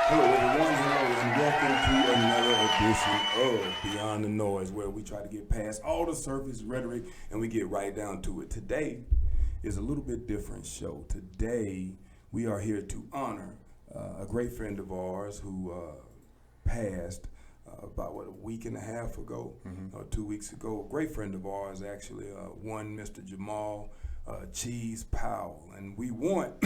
Hello, everyone. Hello, and welcome to another edition of Beyond the Noise, where we try to get past all the surface rhetoric and we get right down to it. Today is a little bit different show. Today, we are here to honor a great friend of ours who passed about a week and a half ago, 2 weeks ago. A great friend of ours, actually, one Mr. Jamal Cheese Powell. And we want,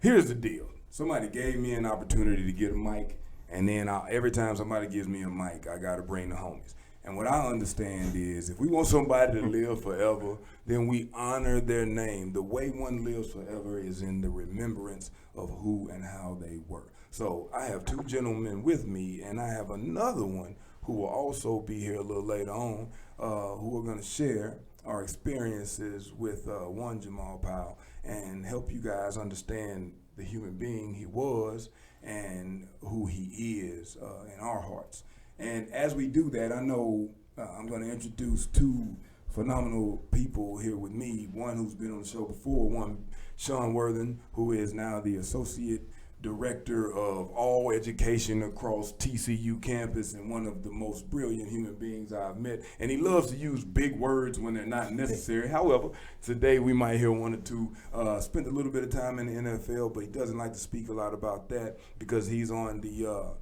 here's the deal. Somebody gave me an opportunity to get a mic, and then every time somebody gives me a mic, I got to bring the homies. And what I understand is if we want somebody to live forever, then we honor their name. The way one lives forever is in the remembrance of who and how they were. So I have two gentlemen with me, and I have another one who will also be here a little later on, who are going to share our experiences with one Jamal Powell and help you guys understand the human being he was and who he is in our hearts. And as we do that, I know I'm going to introduce two phenomenal people here with me. One who's been on the show before, one Sean Worthen, who is now the Associate Director of all education across TCU campus and one of the most brilliant human beings I've met. And he loves to use big words when they're not necessary. However, today we might hear one or two. Spent a little bit of time in the NFL, but he doesn't like to speak a lot about that because he's on the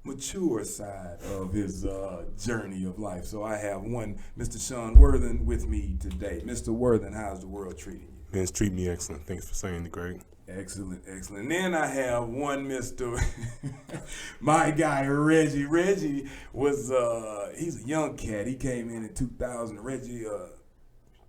mature side of his journey of life. So I have one Mr. Sean Worthen with me today. Mr. Worthen, how's the world treating you? Man, it's treating me excellent. Thanks for saying it, Greg. Excellent, excellent. Then I have one Mr. my guy, Reggie. Reggie was, he's a young cat. He came in 2000. Reggie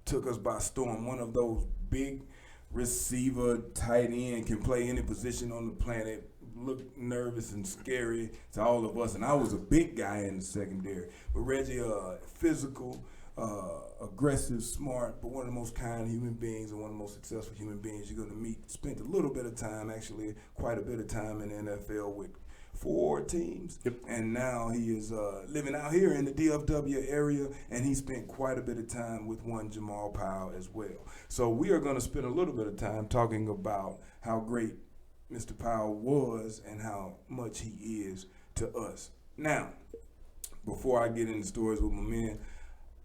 took us by storm. One of those big receiver, tight end, can play any position on the planet. Looked nervous and scary to all of us. And I was a big guy in the secondary. But Reggie, physical, aggressive, smart, but one of the most kind human beings and one of the most successful human beings you're going to meet. Spent a little bit of time, actually quite a bit of time in the NFL with 4 teams. Yep. And now he is living out here in the DFW area, and he spent quite a bit of time with one Jamal Powell as well. So we are going to spend a little bit of time talking about how great Mr. Powell was and how much he is to us. Now, before I get into stories with my men,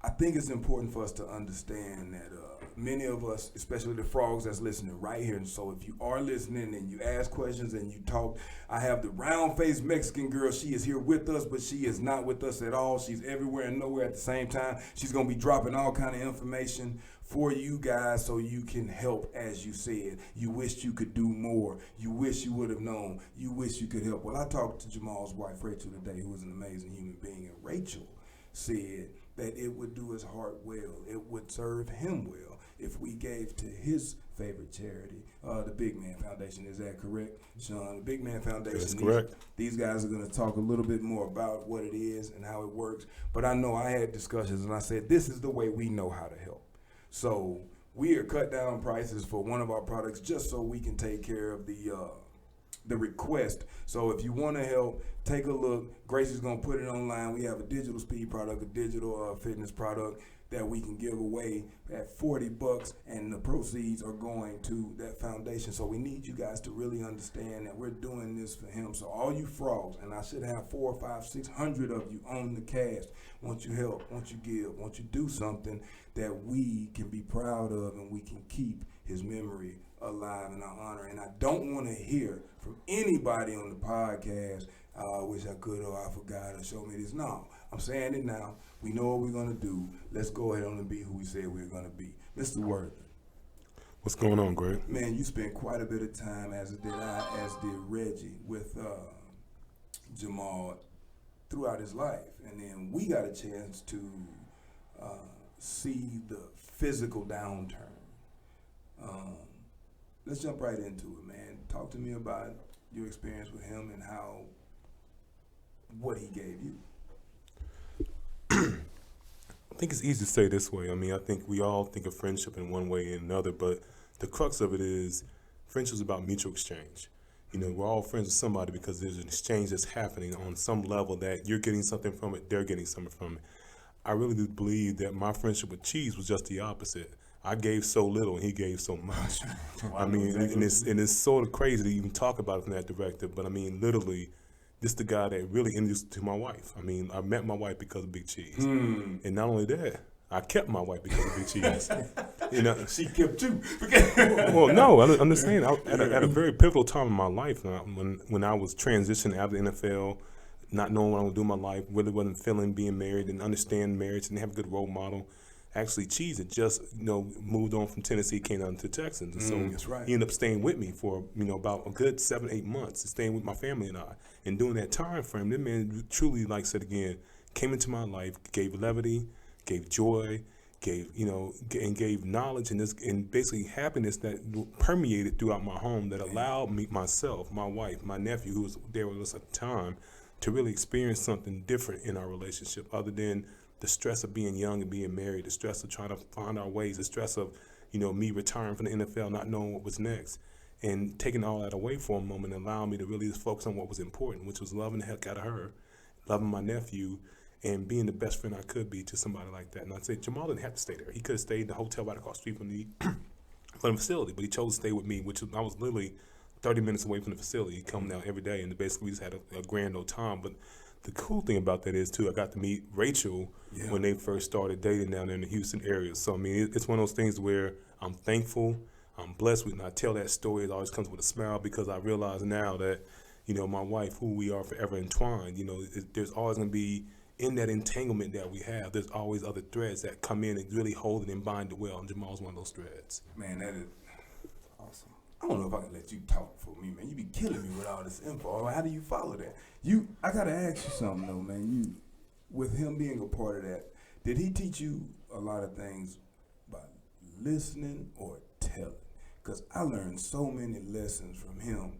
I think it's important for us to understand that many of us, especially the frogs that's listening right here, and so if you are listening and you ask questions and you talk, I have the round-faced Mexican girl. She is here with us, but she is not with us at all. She's everywhere and nowhere at the same time. She's going to be dropping all kind of information for you guys so you can help, as you said. You wished you could do more. You wish you would have known. You wish you could help. Well, I talked to Jamal's wife, Rachel, today, who is an amazing human being, and Rachel said that it would do his heart well. It would serve him well if we gave to his favorite charity, the Big Man Foundation. Is that correct, Sean? The Big Man Foundation. That's correct. These guys are going to talk a little bit more about what it is and how it works. But I know I had discussions, and I said, this is the way we know how to help. So we are cut down prices for one of our products just so we can take care of the request. So if you want to help, take a look. Gracie's going to put it online. We have a digital speed product, a digital fitness product that we can give away at $40, and the proceeds are going to that foundation. So we need you guys to really understand that we're doing this for him. So all you frogs, and I should have 400, 500, 600 of you on the cast, want you help, want you give, want you do something that we can be proud of and we can keep his memory alive in our honor. And I don't want to hear from anybody on the podcast, I wish I could, or I forgot, or show me this. No, I'm saying it now. We know what we're going to do. Let's go ahead on and be who we said we were going to be. Mr. Worthen. What's going on, Greg? Man, you spent quite a bit of time, as did I, as did Reggie, with Jamal throughout his life. And then we got a chance to see the physical downturn. Let's jump right into it, man. Talk to me about your experience with him and what he gave you. I think it's easy to say this way. I mean, I think we all think of friendship in one way and another, but the crux of it is friendship is about mutual exchange. You know, we're all friends with somebody because there's an exchange that's happening on some level that you're getting something from it, they're getting something from it. I really do believe that my friendship with Cheese was just the opposite. I gave so little and he gave so much. Wow, I mean, exactly. and it's sort of crazy to even talk about it from that directive, but I mean, literally, this is the guy that really introduced to my wife. I mean, I met my wife because of Big Cheese. And not only that, I kept my wife because of Big Cheese. You know, She kept you. well, no, I understand. At a very pivotal time in my life, when I was transitioning out of the NFL, not knowing what I would do in my life, really wasn't feeling being married, didn't understand marriage, didn't have a good role model. Actually, Cheese had just moved on from Tennessee, came down to Texas, and so That's right. he ended up staying with me for about a good 7-8 months, staying with my family and I. And during that time frame, that man truly, like I said again, came into my life, gave levity, gave joy, gave and gave knowledge and basically happiness that permeated throughout my home, that allowed me, myself, my wife, my nephew, who was there with us at the time, to really experience something different in our relationship, other than the stress of being young and being married, the stress of trying to find our ways, the stress of me retiring from the NFL, not knowing what was next, and taking all that away for a moment and allowing me to really just focus on what was important, which was loving the heck out of her, loving my nephew, and being the best friend I could be to somebody like that. And I'd say Jamal didn't have to stay there. He could have stayed in the hotel right across the street from the facility, but he chose to stay with me, I was literally 30 minutes away from the facility. He'd come down every day, and basically we just had a grand old time. But the cool thing about that is, too, I got to meet Rachel when they first started dating down there in the Houston area. So, I mean, it's one of those things where I'm thankful, I'm blessed with, and I tell that story, it always comes with a smile, because I realize now that, my wife, who we are forever entwined, there's always going to be, in that entanglement that we have, there's always other threads that come in and really hold it and bind it well, and Jamal's one of those threads. Man, that is awesome. I don't know if I can let you talk for me, man. You be killing me with all this info. How do you follow that? I gotta ask you something though, man. With him being a part of that, did he teach you a lot of things by listening or telling? Because I learned so many lessons from him,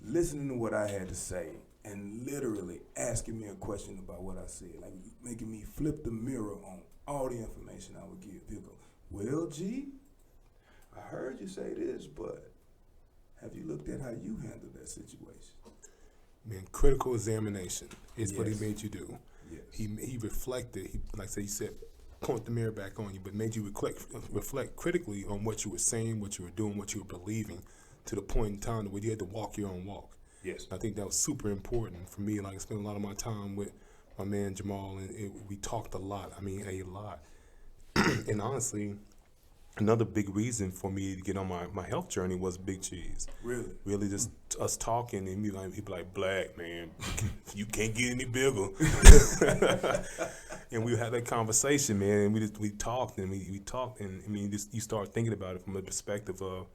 listening to what I had to say and literally asking me a question about what I said, like making me flip the mirror on all the information I would give. He'll go, well, G, I heard you say this, but have you looked at how you handled that situation? Man, critical examination is what he Yes. made you do. Yes. He reflected. Like I said, he said, point the mirror back on you, but made you reflect critically on what you were saying, what you were doing, what you were believing, to the point in time where you had to walk your own walk. Yes. I think that was super important for me. Like, I spent a lot of my time with my man Jamal, and we talked a lot. I mean, a lot. And honestly, another big reason for me to get on my health journey was Big Cheese. Really just us talking, and he'd be like, Black, man, you can't get any bigger. And we had that conversation, man, and we talked, and we talked, and I mean, you start thinking about it from a perspective of,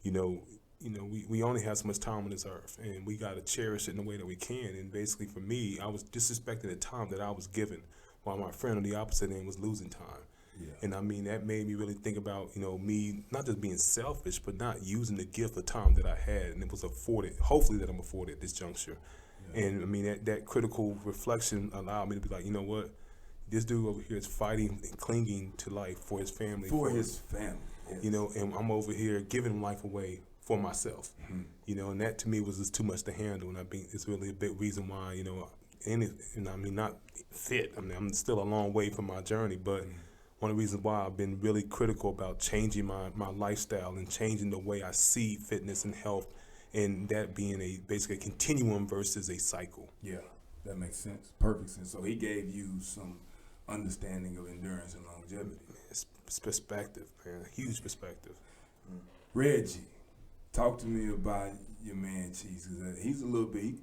we only have so much time on this earth, and we got to cherish it in the way that we can. And basically, for me, I was disrespecting the time that I was given, while my friend on the opposite end was losing time. Yeah. And I mean, that made me really think about, me not just being selfish, but not using the gift of time that I had, and it was afforded, hopefully that I'm afforded at this juncture. Yeah. And I mean, that critical reflection allowed me to be like, you know what, this dude over here is fighting and clinging to life for his family. For his family. Yes. And I'm over here giving life away for myself. Mm-hmm. And that to me was just too much to handle, and I think it's really a big reason why, and I mean, not fit. I mean, I'm still a long way from my journey, but one of the reasons why I've been really critical about changing my lifestyle and changing the way I see fitness and health, and that being basically a continuum versus a cycle. Yeah, that makes sense. Perfect sense. So he gave you some understanding of endurance and longevity. It's perspective, man. Huge perspective. Reggie, talk to me about your man Cheese. He's a little bit,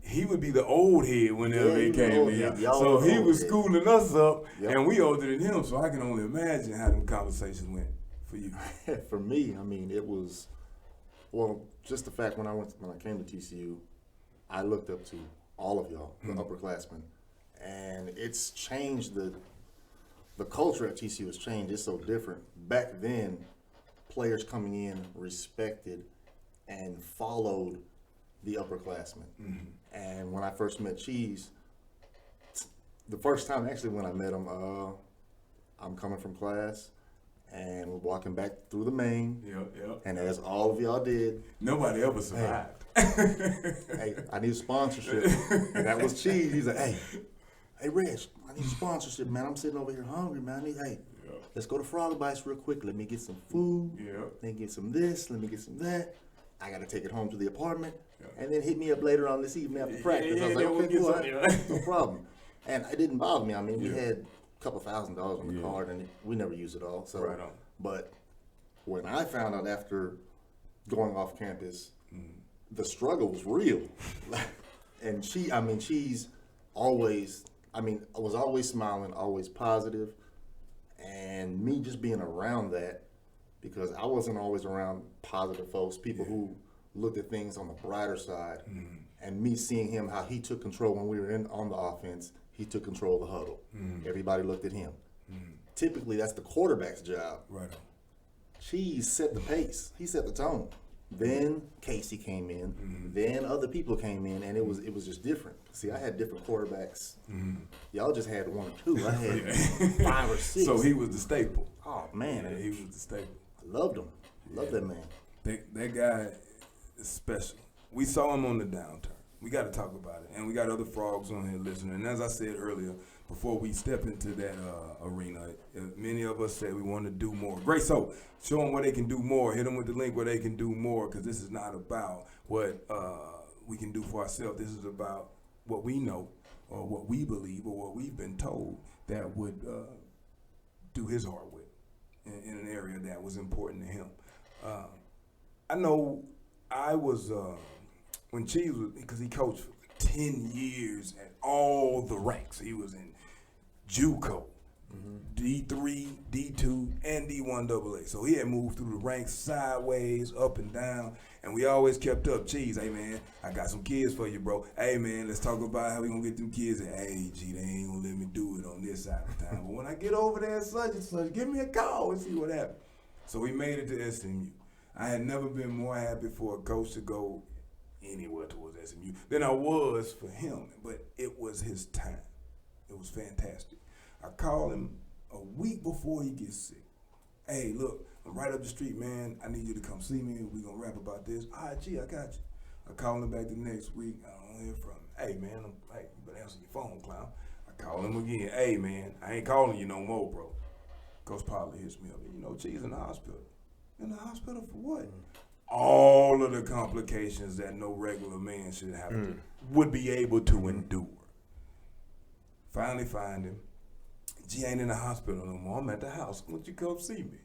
he would be the old head whenever he came in. So he was schooling us up, and we older than him, so I can only imagine how them conversations went for you. For me, I mean, it was, just the fact when I came to TCU, I looked up to all of y'all, the upperclassmen, and it's changed, the culture at TCU has changed. It's so different. Back then, players coming in respected and followed the upperclassmen. Mm-hmm. And when I first met Cheese, the first time actually when I met him, I'm coming from class and we're walking back through the main. Yep. And as all of y'all did, nobody ever survived. Hey, I need sponsorship. And that was Cheese. He's like, hey, Reg, I need sponsorship, man. I'm sitting over here hungry, man. let's go to Frog Bites real quick. Let me get some food. Yeah. Let me get some this. Let me get some that. I got to take it home to the apartment. Yeah. And then hit me up later on this evening after practice. I was yeah, like, we'll okay, get cool. some, yeah. No problem. And it didn't bother me. I mean, we Yeah. had a couple $1,000 on the Yeah. card, and we never used it all. So, Right on. But when I found out after going off campus, the struggle was real. And she's always, I was always smiling, always positive. And me just being around that, because I wasn't always around positive folks, people who looked at things on the brighter side. And me seeing him, how he took control when we were on the offense, he took control of the huddle. Everybody looked at him. Typically, that's the quarterback's job. Right on. Cheese set the pace. He set the tone. Then Casey came in. Then other people came in, and it was just different. See, I had different quarterbacks. Y'all just had 1 or 2. I had 5 or 6. So he was the staple. Oh man, Yeah, he was the staple. I loved him. Loved that man. That guy is special. We saw him on the downturn. We got to talk about it. And we got other frogs on here listening. And as I said earlier, before we step into that arena, many of us said we want to do more. Great. So show them where they can do more. Hit them with the link where they can do more, because this is not about what we can do for ourselves. This is about what we know or what we believe or what we've been told that would do his heart with in an area that was important to him. I know I was, when Cheese was, because he coached for 10 years at all the ranks. He was in JUCO, D3, D2, and D1 AA. So he had moved through the ranks sideways, up and down, and we always kept up. Cheese, hey man, I got some kids for you, bro. Hey man, let's talk about how we gonna get them kids. And hey, G, they ain't gonna let me do it on this side of town. But when I get over there such and such, give me a call and see what happens. So we made it to SMU. I had never been more happy for a coach to go anywhere towards SMU than I was for him, but it was his time. It was fantastic. I called him a week before he gets sick. Hey, look, I'm right up the street, man. I need you to come see me. We're going to rap about this. All right, G, I got you. I called him back the next week. I don't hear from him. Hey, man, hey, you better answer your phone, clown. I called him again. Hey, man, I ain't calling you no more, bro. Coach Pollard hits me up. You know, G's in the hospital. In the hospital for what? All of the complications that no regular man should have would be able to endure. Finally find him. G ain't in the hospital no more. I'm at the house. Why don't you come see me?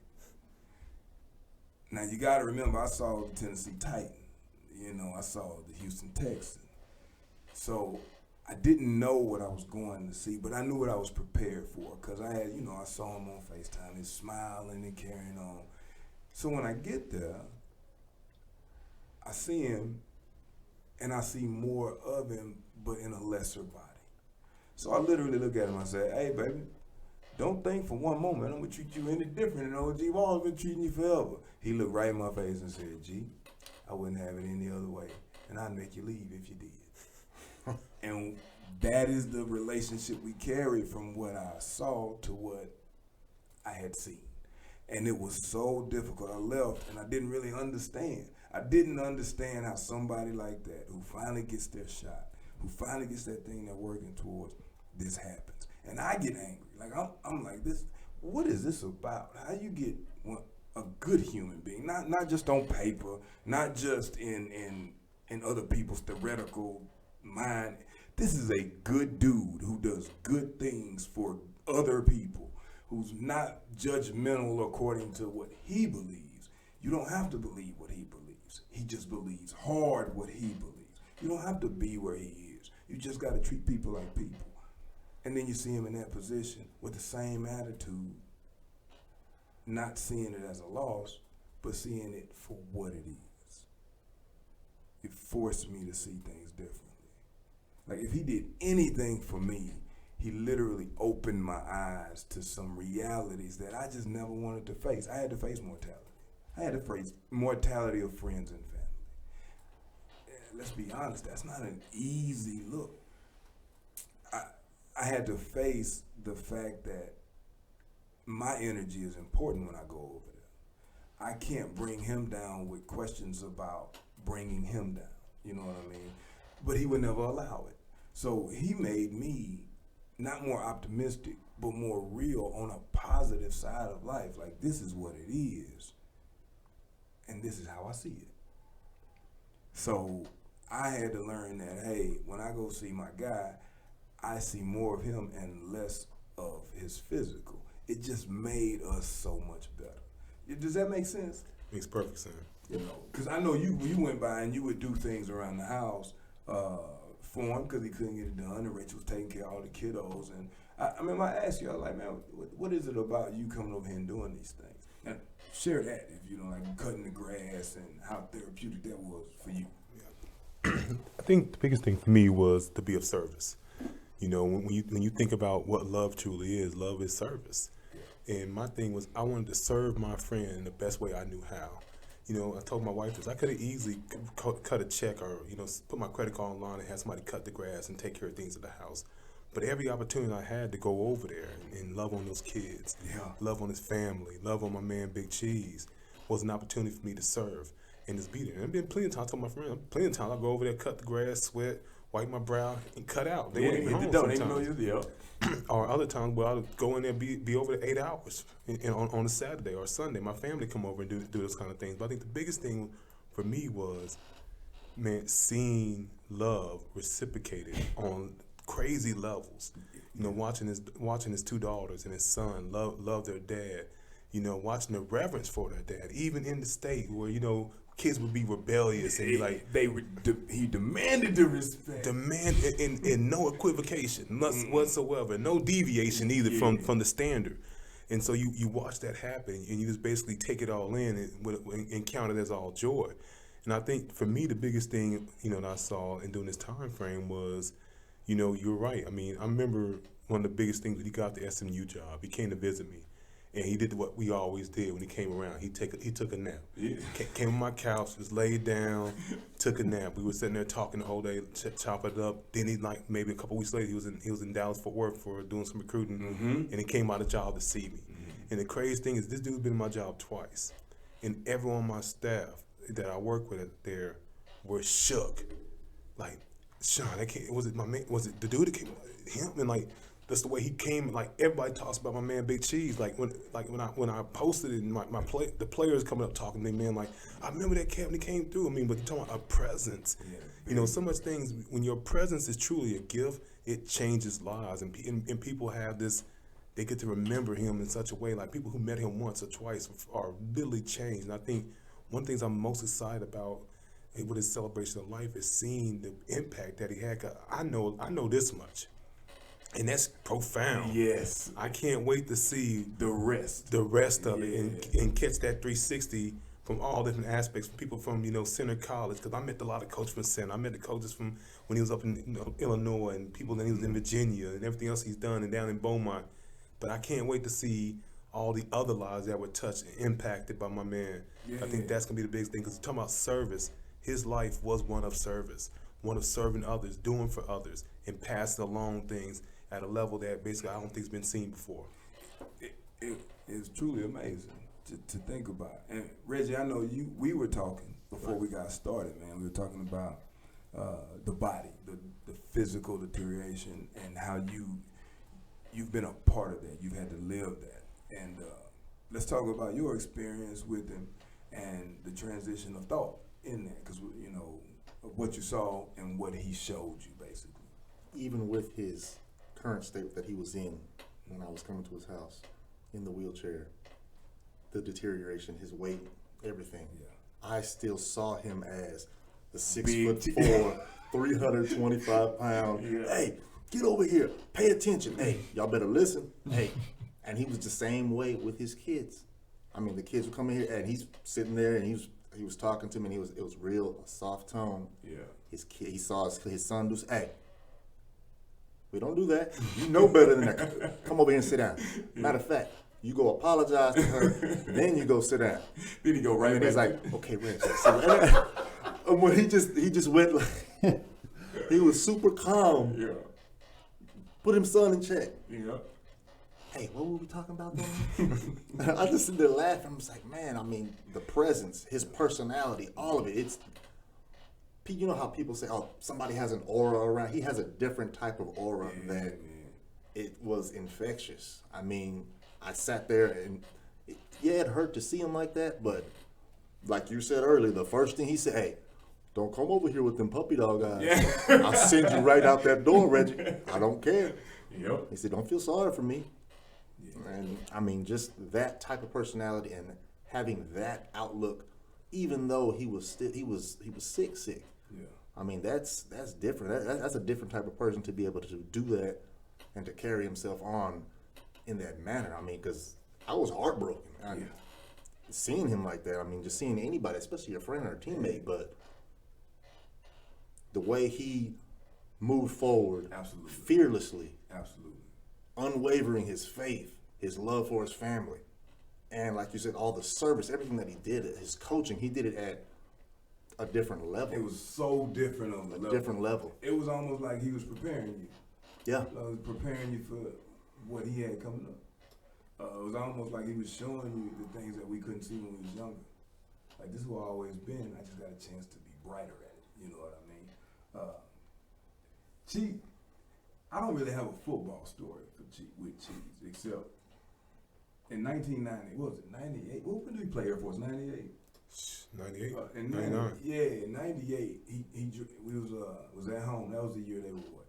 Now you gotta remember, I saw the Tennessee Titan. You know, I saw the Houston Texans. So I didn't know what I was going to see, but I knew what I was prepared for, because I had, you know, I saw him on FaceTime. He's smiling and carrying on. So when I get there, I see him, and I see more of him, but in a lesser body. So I literally look at him and I say, hey, baby, don't think for one moment I'm going to treat you any different than OG Wall's been treating you forever. He looked right in my face and said, G, I wouldn't have it any other way, and I'd make you leave if you did. And that is the relationship we carried from what I saw to what I had seen. And it was so difficult. I left, and I didn't really understand. I didn't understand how somebody like that, who finally gets their shot, who finally gets that thing they're working towards, this happens. And I get angry. Like, I'm like, this. What is this about? How you get a good human being, not just on paper, not just in other people's theoretical mind. This is a good dude who does good things for other people, who's not judgmental according to what he believes. You don't have to believe what he believes. He just believes hard what he believes. You don't have to be where he is. You just got to treat people like people. And then you see him in that position with the same attitude, not seeing it as a loss, but seeing it for what it is. It forced me to see things differently. Like, if he did anything for me, he literally opened my eyes to some realities that I just never wanted to face. I had to face mortality. I had to face mortality of friends and family. And let's be honest, that's not an easy look. I had to face the fact that my energy is important when I go over there. I can't bring him down with questions about bringing him down. You know what I mean? But he would never allow it. So he made me not more optimistic, but more real on a positive side of life. Like, this is what it is, and this is how I see it. So I had to learn that, hey, when I go see my guy, I see more of him and less of his physical. It just made us so much better. Does that make sense? Makes perfect sense. You know, because I know you went by and you would do things around the house for him because he couldn't get it done, and Rachel was taking care of all the kiddos. And I remember I asked you, I was like, man, what is it about you coming over here and doing these things? And share that, if you don't, like cutting the grass and how therapeutic that was for you. I think the biggest thing for me was to be of service. You know, when you think about what love truly is, love is service. And my thing was, I wanted to serve my friend in the best way I knew how. You know, I told my wife this. I could have easily cut a check or, you know, put my credit card online and have somebody cut the grass and take care of things at the house. But every opportunity I had to go over there and love on those kids, love on his family, love on my man Big Cheese, was an opportunity for me to serve and just be there. And there's been plenty of times, I told my friend, plenty of times I go over there, cut the grass, sweat, wipe my brow, and cut out. They wouldn't even home sometimes. Or other times where I would go in there and be over there 8 hours on a Saturday or Sunday. My family come over and do those kind of things. But I think the biggest thing for me was, man, seeing love reciprocated on crazy levels. You know, watching his two daughters and his son love their dad. You know, watching the reverence for their dad, even in the state where, you know, kids would be rebellious and be like, he demanded the respect. In no equivocation whatsoever, no deviation either from the standard. And so you watch that happen and you just basically take it all in and count it as all joy. And I think for me, the biggest thing, you know, that I saw in doing this time frame was, you know, you're right. I mean, I remember one of the biggest things when he got the SMU job, he came to visit me. And he did what we always did when he came around. He took a nap. Yeah. Came on my couch, just laid down, took a nap. We were sitting there talking the whole day, chop it up. Then he, like, maybe a couple weeks later, he was in Dallas Fort Worth for doing some recruiting, and he came out of job to see me. And the crazy thing is, this dude's been in my job twice, and everyone on my staff that I work with there were shook. Like, Sean, was it the dude that came? Him? And like, that's the way he came. Like, everybody talks about my man Big Cheese. When I posted it, and the players coming up talking to me, man, like, I remember that cat when he came through. I mean, but you're talking about a presence. Yeah. You know, so much things. When your presence is truly a gift, it changes lives, and people have this. They get to remember him in such a way. Like, people who met him once or twice are literally changed. And I think one of the things I'm most excited about with his celebration of life is seeing the impact that he had. 'Cause I know this much. And that's profound. Yes. I can't wait to see the rest of it and catch that 360 from all different aspects, from people from, you know, Center College, because I met a lot of coaches from Center. I met the coaches from when he was up in, you know, Illinois, and people that he was in Virginia, and everything else he's done, and down in Beaumont. But I can't wait to see all the other lives that were touched and impacted by my man. I think that's going to be the biggest thing, because talking about service, his life was one of service, one of serving others, doing for others, and passing along things at a level that basically I don't think has been seen before. It's truly amazing to think about. And Reggie, I know we were talking before we got started, man. We were talking about the body, the physical deterioration, and how you've been a part of that. You've had to live that. And let's talk about your experience with him and the transition of thought in that, because, you know, what you saw and what he showed you, basically. Even with his current state that he was in when I was coming to his house in the wheelchair, the deterioration, his weight, everything, I still saw him as the 6'4", 325 pound. Hey, get over here, pay attention. Hey, y'all better listen. Hey, and he was the same way with his kids. I mean, the kids would come in here and he's sitting there and he was talking to me, and it was real, a soft tone. Yeah. He saw his son do. Hey, we don't do that. You know better than that. Come over here and sit down. Matter of fact, you go apologize to her, then you go sit down. Then he go right back. He's like, okay, Reg. When he just went like, he was super calm. Yeah. Put him son in check. Yeah. Hey, what were we talking about then? I just sit there laughing. I was like, man, I mean, the presence, his personality, all of it. You know how people say, oh, somebody has an aura around. He has a different type of aura that it was infectious. I mean, I sat there and it hurt to see him like that, but like you said earlier, the first thing he said, "Hey, don't come over here with them puppy dog eyes. Yeah. I'll send you right out that door, Reggie. I don't care." Yep. He said, "Don't feel sorry for me." Yeah. And I mean, just that type of personality and having that outlook, even though he was sick. Yeah. I mean, that's different. That's a different type of person to be able to do that and to carry himself on in that manner. I mean, because I was heartbroken. Seeing him like that, I mean, just seeing anybody, especially a friend or a teammate, but the way he moved forward, Absolutely. fearlessly, Absolutely. unwavering his faith, his love for his family, and like you said, all the service, everything that he did, his coaching, he did it at a different level. It was so different on the level. Different level. It was almost like he was preparing you. Yeah. Preparing you for what he had coming up. It was almost like he was showing you the things that we couldn't see when we was younger. Like, this is who I've always been. I just got a chance to be brighter at it. You know what I mean? Chief, I don't really have a football story with Cheese, except in 1990, what was it, 98? When did he play Air Force, 98? 98, In 99. Yeah, in 98, we was at home. That was the year they were, what,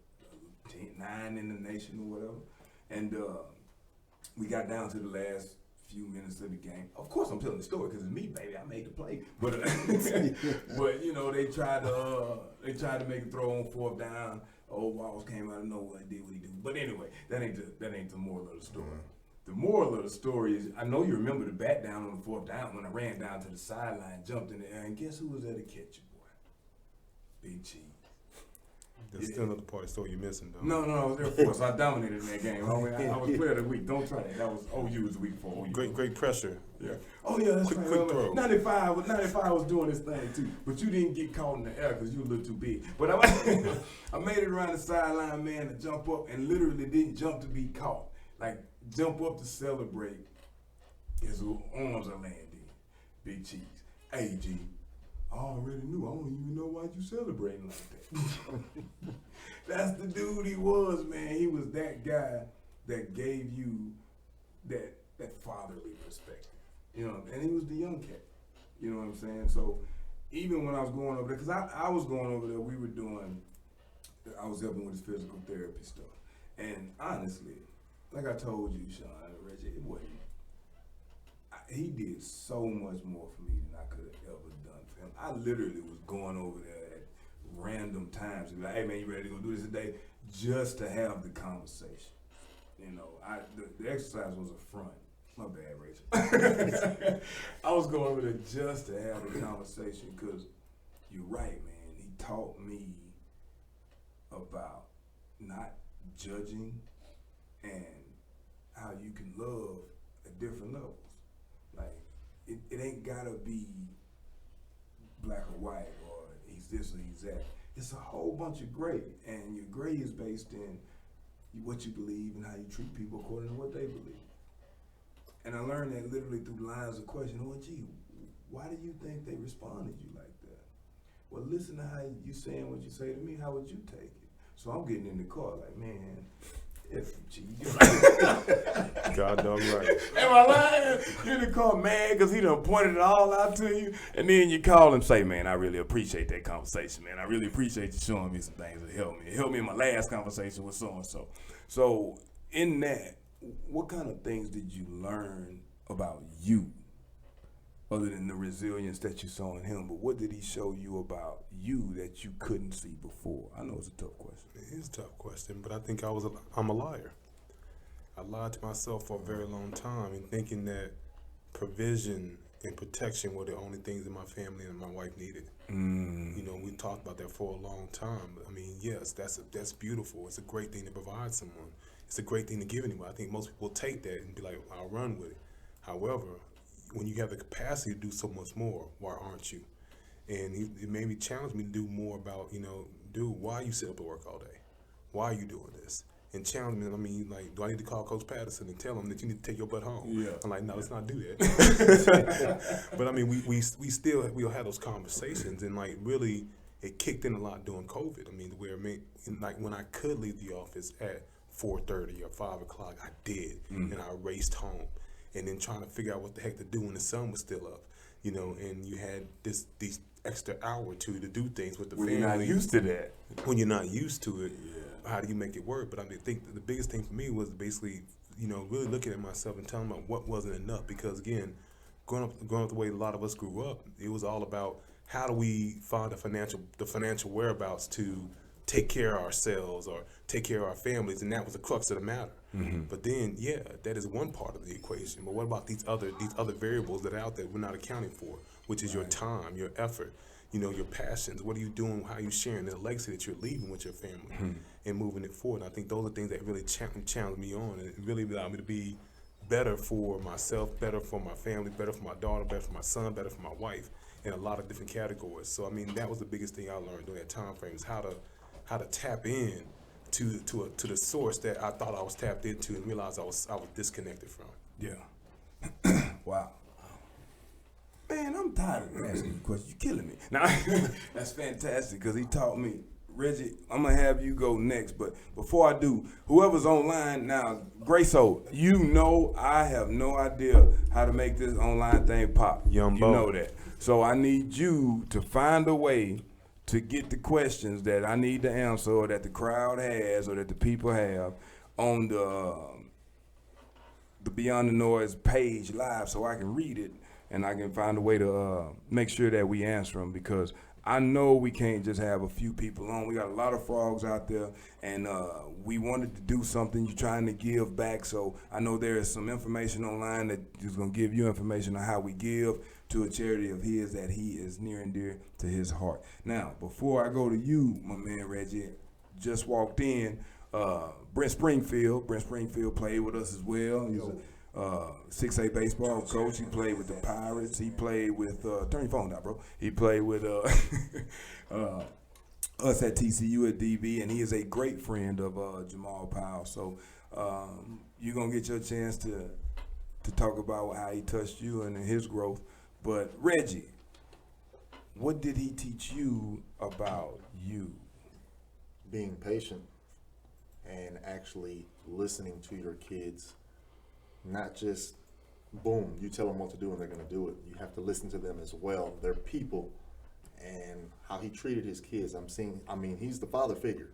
9 in the nation or whatever. And we got down to the last few minutes of the game. Of course, I'm telling the story because it's me, baby. I made the play. But but you know, they tried to make a throw on 4th down. Old Walls came out of nowhere and did what he did. But anyway, that ain't the moral of the story. The moral of the story is, I know you remember the bat down on the 4th down when I ran down to the sideline, jumped in the air, and guess who was there to catch you, boy? Big Cheese. There's still another part of the story you're missing, though. No, I was Air Force. I dominated in that game. I was player of the week. Don't try that. That was OU was the week for OU. Great pressure. Yeah. Oh yeah, that's Quick right. throw. 95 was doing this thing too, but you didn't get caught in the air because you were a little too big. But I made it around the sideline, man, to jump up and literally didn't jump to be caught. Like, jump up to celebrate. His arms are landing. Big Cheese. Hey, G, I already knew. I don't even know why you celebrating like that. That's the dude he was, man. He was that guy that gave you that fatherly perspective. You know, and he was the young cat. You know what I'm saying? So even when I was going over there, because I was going over there, I was helping with his physical therapy stuff. And honestly, like I told you, Sean, Reggie, it wasn't. He did so much more for me than I could have ever done for him. I literally was going over there at random times and be like, "Hey man, you ready to go do this today?" Just to have the conversation. You know, the exercise was a front. My bad, Rachel. I was going over there just to have the conversation because you're right, man. He taught me about not judging and how you can love at different levels. Like, it ain't gotta be black or white or he's this or he's that. It's a whole bunch of gray, and your gray is based in what you believe and how you treat people according to what they believe. And I learned that literally through lines of question. Oh, gee, why do you think they responded to you like that? Well, listen to how you saying what you say to me. How would you take it? So I'm getting in the car like, man, if God dog right. Am I lying? You're in the car mad because he done pointed it all out to you, and then you call him, say, "Man, I really appreciate that conversation, man. I really appreciate you showing me some things that helped me. It helped me in my last conversation with so-and-so." So in that, what kind of things did you learn about you, other than the resilience that you saw in him? But what did he show you about you that you couldn't see before? I know it's a tough question. It is a tough question, but I think I'm a liar. I lied to myself for a very long time and thinking that provision and protection were the only things that my family and my wife needed. You know, we talked about that for a long time. I mean, yes, that's beautiful. It's a great thing to provide someone. It's a great thing to give anyone. I think most people take that and be like, "I'll run with it." However, when you have the capacity to do so much more, why aren't you? And it made me challenge me to do more about, you know, dude, why you sit up at work all day? Why are you doing this? And challenge me, I mean, like, do I need to call Coach Patterson and tell him that you need to take your butt home? Yeah. I'm like, no, let's not do that. But I mean, we'll have those conversations, and like really, it kicked in a lot during COVID. I mean, like when I could leave the office at 4:30 or 5 o'clock. I did, and I raced home, and then trying to figure out what the heck to do when the sun was still up, and you had these extra hour or two to do things with the When family. you're not used to that. When you're not used to it, how do you make it work? But I think the biggest thing for me was basically, really looking at myself and telling myself what wasn't enough. Because again, growing up the way a lot of us grew up, it was all about how do we find the financial whereabouts to take care of ourselves or take care of our families, and that was the crux of the matter. But then, that is one part of the equation. But what about these other variables that are out there we're not accounting for, which is your time, your effort, your passions. What are you doing? How are you sharing the legacy that you're leaving with your family and moving it forward? And I think those are things that really challenge me on, and it really allowed me to be better for myself, better for my family, better for my daughter, better for my son, better for my wife, in a lot of different categories. So that was the biggest thing I learned during that time frame, is how to tap in to the source that I thought I was tapped into, and realized I was disconnected from. Yeah. Wow. Man, I'm tired of asking you questions. You're killing me. Now, that's fantastic, because he taught me. Reggie, I'm going to have you go next, but before I do, whoever's online now, Grayso, I have no idea how to make this online thing pop. Young You Bo. know that. So I need you to find a way to get the questions that I need to answer, or that the crowd has, or that the people have, on the Beyond the Noise page live, so I can read it and I can find a way to make sure that we answer them, because I know we can't just have a few people on. We got a lot of frogs out there, and we wanted to do something. You're trying to give back, so I know there is some information online that is going to give you information on how we give to a charity of his that he is near and dear to his heart. Now, before I go to you, my man Reggie, just walked in, Brent Springfield. Brent Springfield played with us as well. He's a 6A baseball coach. He played with the Pirates. He played with, turn your phone down, bro. He played with us at TCU at DB, and he is a great friend of Jamal Powell. So you're going to get your chance to talk about how he touched you and his growth. But Reggie, what did he teach you about you? Being patient and actually listening to your kids, not just boom, you tell them what to do and they're going to do it. You have to listen to them as well. They're people, and how he treated his kids. He's the father figure,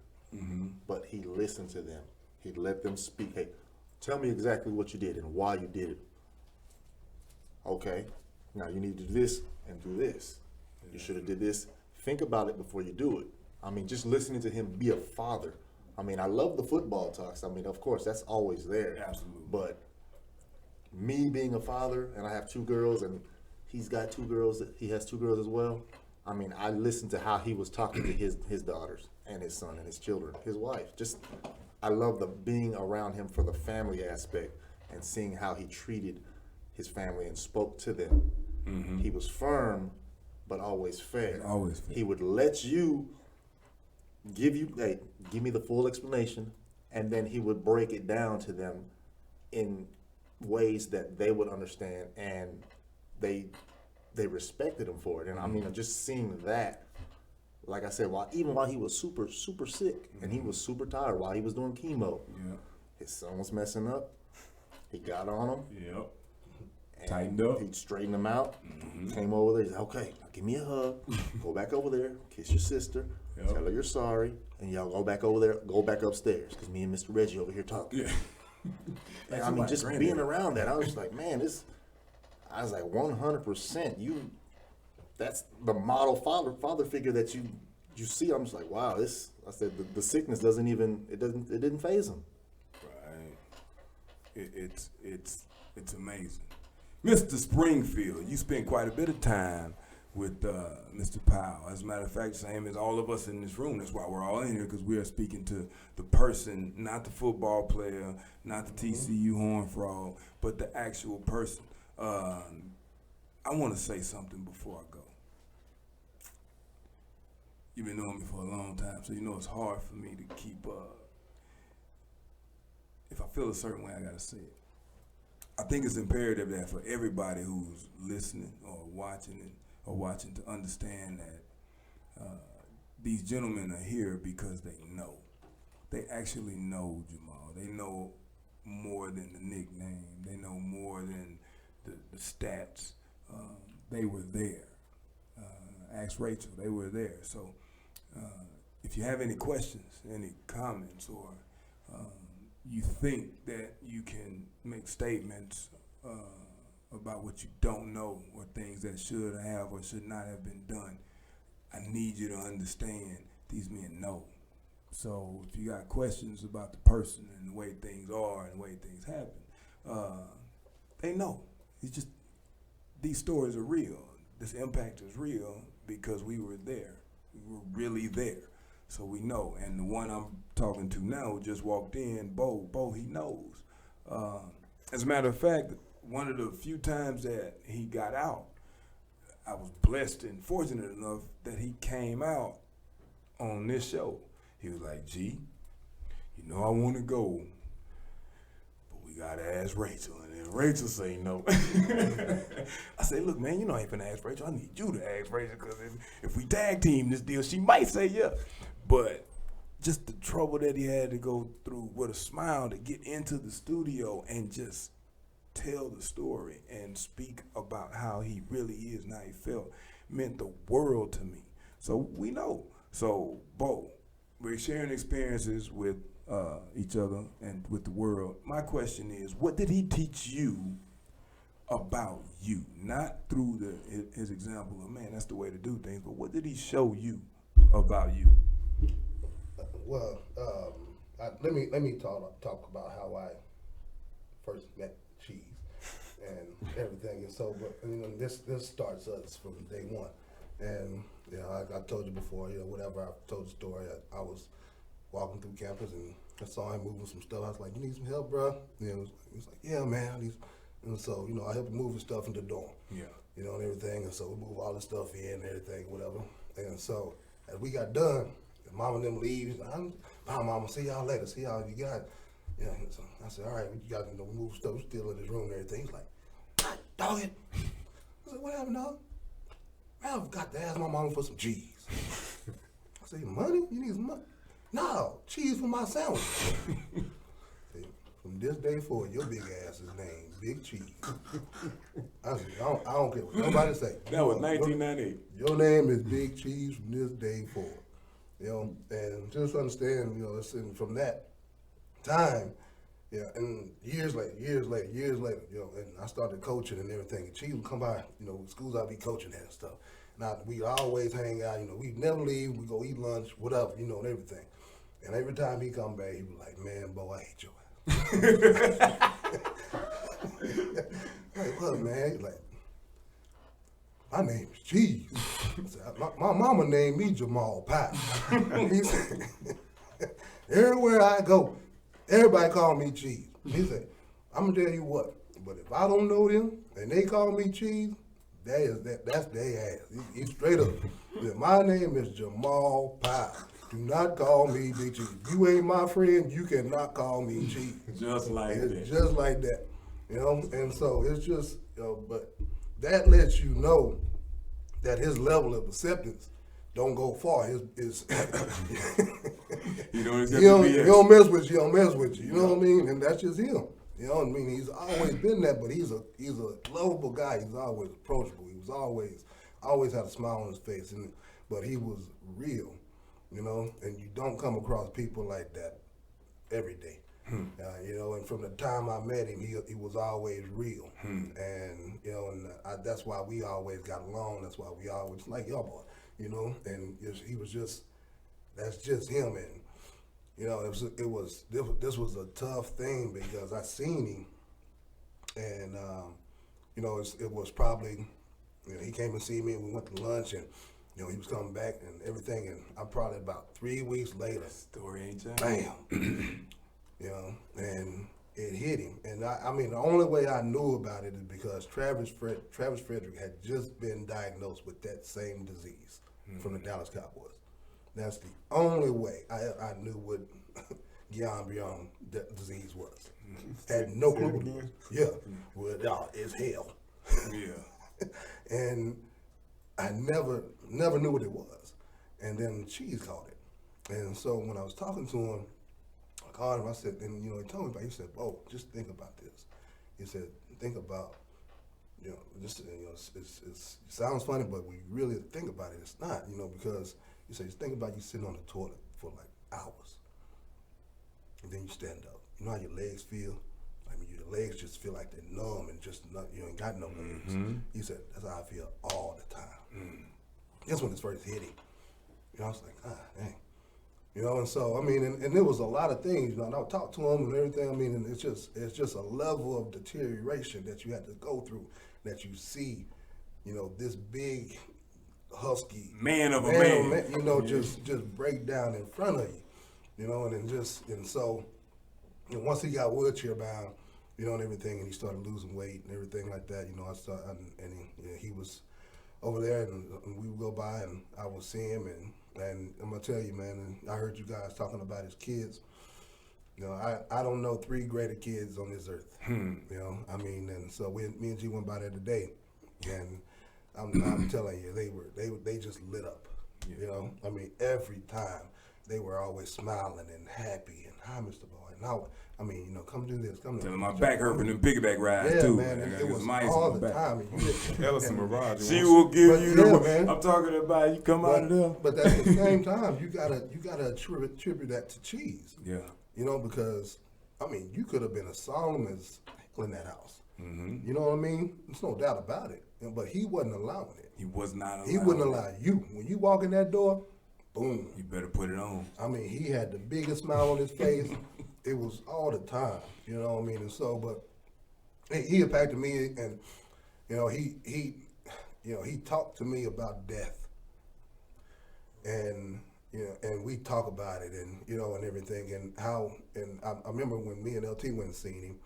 but he listened to them. He let them speak. Hey, tell me exactly what you did and why you did it. Okay, now you need to do this and do this. You should have did this. Think about it before you do it. Just listening to him be a father. I love the football talks. Of course, that's always there. Absolutely. But me being a father, and I have 2 girls, and he's got 2 girls, he has 2 girls as well. I listened to how he was talking to his daughters and his son and his children, his wife. I love the being around him for the family aspect and seeing how he treated his family and spoke to them. He was firm, but always fair. Always fair. He would let you give me the full explanation, and then he would break it down to them in ways that they would understand, and they respected him for it. And just seeing that, like I said, while he was super, super sick, and he was super tired while he was doing chemo, his son was messing up. He got on him. Yep. And Tightened up. He straightened him out. Came over there. He said, okay, now give me a hug. Go back over there. Kiss your sister. Yep. Tell her you're sorry. And y'all go back over there. Go back upstairs, because me and Mr. Reggie over here talking. Yeah. And just being around that, I was like, man, I was like 100%. That's the model father figure that you see. I'm just like, wow, I said the sickness it didn't faze him. Right. It's amazing. Mr. Springfield, you spent quite a bit of time with Mr. Powell. As a matter of fact, same as all of us in this room. That's why we're all in here, because we are speaking to the person, not the football player, not the TCU Horned Frog, but the actual person. I want to say something before I go. You've been knowing me for a long time, so you know it's hard for me to keep if I feel a certain way, I got to say it. I think it's imperative that for everybody who's listening or watching to understand that these gentlemen are here because they know. they actually know Jamal. They know more than the nickname. They know more than the stats. They were there. Ask Rachel. They were there. So if you have any questions, any comments, or you think that you can make statements about what you don't know or things that should have or should not have been done, I need you to understand these men know. So if you got questions about the person and the way things are and the way things happen, they know. It's just these stories are real. This impact is real because we were there. We were really there. So we know. And the one I'm talking to now just walked in, Bo, he knows. As a matter of fact, one of the few times that he got out, I was blessed and fortunate enough that he came out on this show. He was like, G, you know I want to go, but we got to ask Rachel. And then Rachel say no. I say, look, man, you know I ain't finna ask Rachel. I need you to ask Rachel because if we tag team this deal, she might say yeah. But just the trouble that he had to go through with a smile to get into the studio and just tell the story and speak about how he really is and how he felt meant the world to me. So we know. So, Bo, we're sharing experiences with each other and with the world. My question is, what did he teach you about you? Not through his example of, man, that's the way to do things, but what did he show you about you? Well, let me talk about how I first met Cheese and everything, and so, but you know, this starts us from day one, and you know, I told you before, you know, whatever I told the story, I was walking through campus and I saw him moving some stuff. I was like, "You need some help, bro?" You know, he was like, "Yeah, man, I need." And so, you know, I helped him move his stuff into the dorm. Yeah. You know, and everything, and so we move all the stuff in and everything, whatever. And so as we got done, Mama and them leaves. Bye, Mama. See y'all later. See y'all. You got. Yeah. So I said, all right, you got to move stuff. We're still in his room and everything. He's like, God, dog it. I said, what happened, dog? Man, I've got to ask my mama for some cheese. I said, money? You need some money? No, cheese for my sandwich. From this day forward, your big ass is named Big Cheese. I said, I don't care what nobody say. That was 1998. Your name is Big Cheese from this day forward. You know, and just understand, you know, it's from that time, yeah, and years later, you know, and I started coaching and everything. And Cheese would come by, you know, schools I'd be coaching at and stuff. Now, we always hang out, you know, we never leave, we go eat lunch, whatever, you know, and everything. And every time he come back, he was like, man, Bo, I hate your ass. Like, what, man? He's like, my name is Cheese. I said, my mama named me Jamal Pie. He said, everywhere I go, everybody call me Cheese. He said, I'm gonna tell you what, but if I don't know them and they call me Cheese, that's their ass. He's straight up. He said, my name is Jamal Pie. Do not call me Big Cheese. If you ain't my friend, you cannot call me Cheese. Just like that. Just like that. You know, and so it's just, you know, but that lets you know that his level of acceptance don't go far. His You don't accept he don't, the he BS. don't mess with you. He don't mess with you. You know what I mean? And that's just him. You know what I mean? He's always been that, but he's a lovable guy. He's always approachable. He was always had a smile on his face, but he was real. You know, and you don't come across people like that every day. You know, and from the time I met him, he was always real, and you know, and that's why we always got along. That's why we always like y'all boy, you know. And he was just, that's just him. And you know, this was a tough thing because I seen him, and you know, it was probably, you know, he came and see me, and we went to lunch, and you know, he was coming back and everything, and I'm probably about 3 weeks later. Story ain't changed. Bam. You know, and it hit him. And I mean, the only way I knew about it is because Travis Frederick had just been diagnosed with that same disease from the Dallas Cowboys. That's the only way I knew what Guillain-Barré disease was. Had no clue. Yeah, well, it's hell. Yeah. And I never knew what it was. And then Cheese caught it. And so when I was talking to him, called him. I said, and he told me about. He said, "Oh, just think about this." He said, "Think about, this. It sounds funny, but we really think about it. It's not, because he said, just think about you sitting on the toilet for like hours, and then you stand up. You know how your legs feel? Your legs just feel like they're numb and just not, you ain't got no legs." He said, "That's how I feel all the time." That's when it first hit him. I was like, dang. And so, and there was a lot of things, and I would talk to him and everything, and it's just a level of deterioration that you had to go through, that you see, this big, husky man of a man, just break down in front of you, and so once he got wheelchair bound, and everything, and he started losing weight and everything like that, I started, and he was over there, and we would go by, and I would see him, and I'm gonna tell you, man, and I heard you guys talking about his kids. I don't know 3 greater kids on this earth. And so me and G went by there today, and I'm telling you, they just lit up. Every time they were always smiling and happy, and hi, Mr. Boy, and come do this, come. Telling my back hurt from them piggyback rides too, man. It was all the time. Ellison Mirage. She will give you the. Man. I'm talking about you come out of there. But at the same time, you gotta attribute that to Cheese. Yeah. Because you could have been as solemn as hell in that house. Mm-hmm. You know what I mean? There's no doubt about it. But he wasn't allowing it. He was not allowed. He wouldn't allow you. When you walk in that door, boom. You better put it on. He had the biggest smile on his face. It was all the time. You know what I mean? And so, but he impacted me, and he talked to me about death, and and we talk about it, and and everything, and how, and I remember when me and LT went and seen him,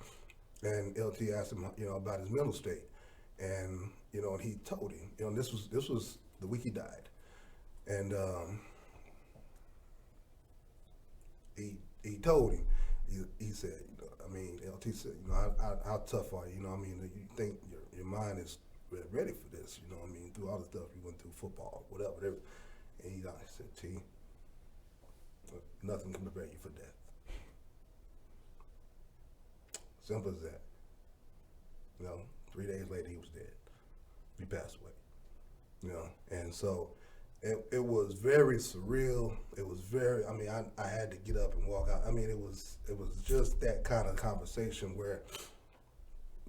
and LT asked him, about his mental state, and and he told him, this was the week he died, and he told him, he said, LT said, how tough are you? You think your mind is ready for this? Through all the stuff you went through, football, whatever. And he said, T, nothing can prepare you for death. Simple as that. 3 days later, he was dead. He passed away. And so it was very surreal. It was very, I had to get up and walk out. It was just that kind of conversation where,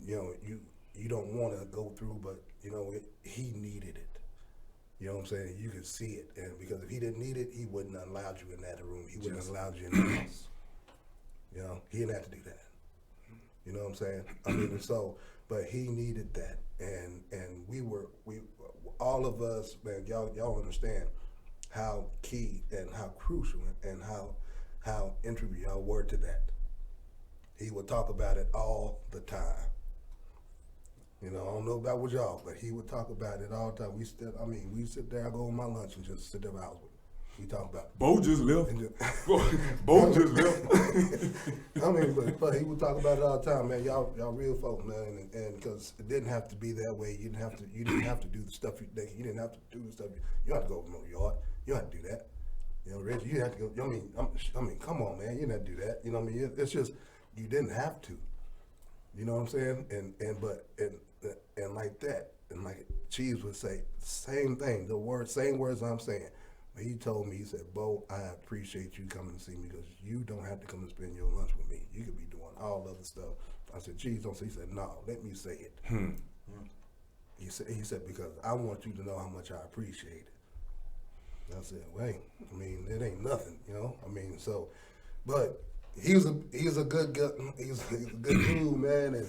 you don't want to go through, but, he needed it. You know what I'm saying? You could see it. And because if he didn't need it, he wouldn't have allowed you in that room. He wouldn't have allowed you in the house. He didn't have to do that. You know what I'm saying? And so, but he needed that. And we all of us, man, y'all understand how key and how crucial and how integral y'all were to that. He would talk about it all the time. I don't know about with y'all, but he would talk about it all the time. We sit there, I go on my lunch and just sit there for hours with him. We talk about it. Bo just left. Bo just left. But he would talk about it all the time, man. Y'all real folks, man, and because it didn't have to be that way. You didn't have to do the stuff you didn't have to do the stuff. You don't have to go over your yard. You don't have to do that. Reggie, you have to go. Come on, man. You didn't have to do that. It's just you didn't have to. You know what I'm saying? And like that, and like Cheese would say, same thing. Same words I'm saying. But he told me, he said, Bo, I appreciate you coming to see me because you don't have to come and spend your lunch with me. You could be doing all other stuff. I said, Cheese, don't say. He said, no, let me say it. He said, because I want you to know how much I appreciate it. And I said, wait, it ain't nothing, so, but he's a good dude, man, and